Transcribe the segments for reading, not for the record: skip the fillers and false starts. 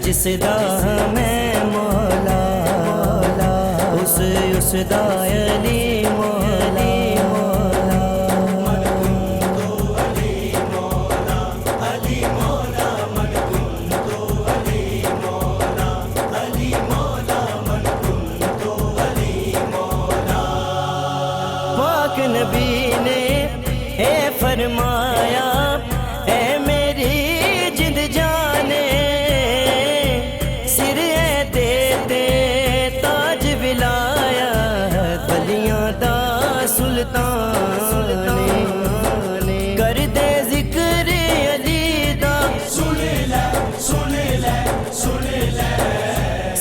جس دا میں مولا اس دا علی مولا پاک نبی نے اے فرمایا اے میری جد جانے کر دے ذکر علی دا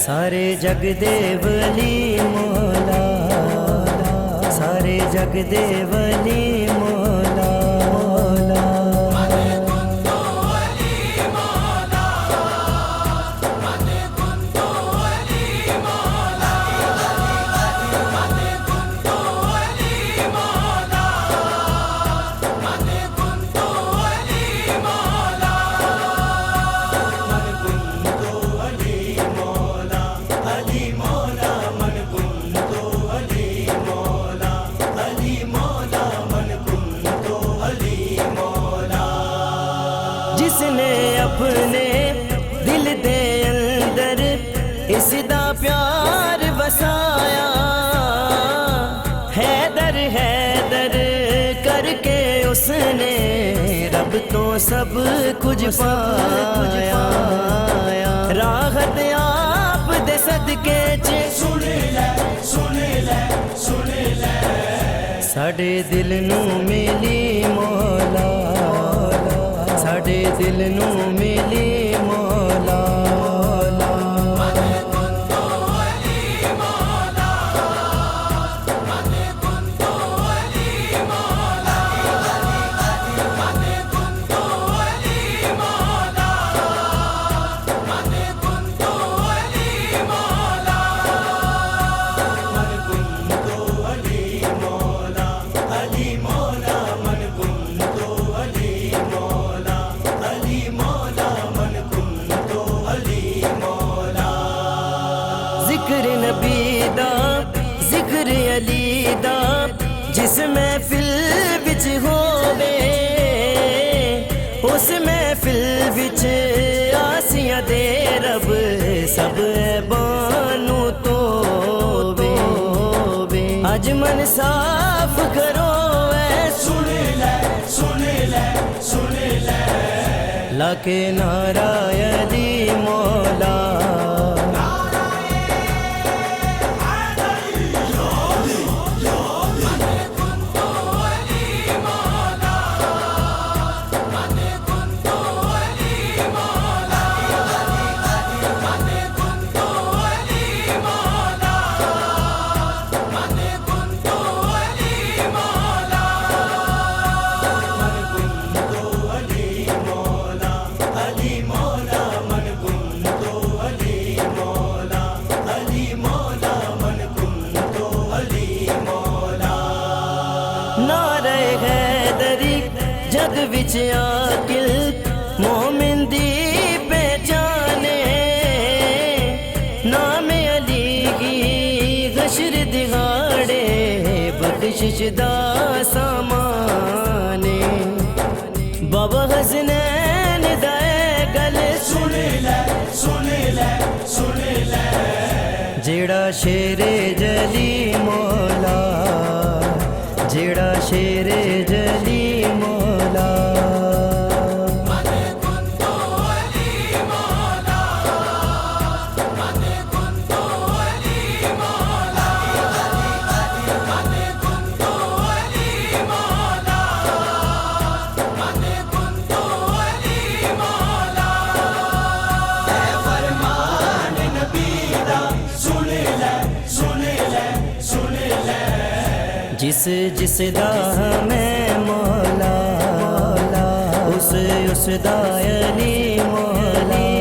سارے جگ دے ولی مولا سارے جگ دے ولی مولا جس نے اپنے دل دے اندر اس دا پیار بسایا حیدر حیدر کر کے اس نے رب تو سب کچھ پایا راحت آپ دے صدقے ساڈے دل نو ملی مولا ساڈے دل نو ملی مولا ذکر نبی دا ذکر علی دا جس محفل وچ ہووے اس محفل وچ آسیاں دے رب سب بانو تووے اج من صاف کرو اے سن لے لاکے نعرہ علی مولا نعرہ حیدری جگ وچ عاقل مومن دی پہچانے نام علی کی حشر دہاڑے بخشش دا سامانے بابا حسنین دا گل سن لے جیڑا شیر جلی مولا جیڑا شیر جلی مولا جس جس دا ہمیں مولا اس دا علی مولا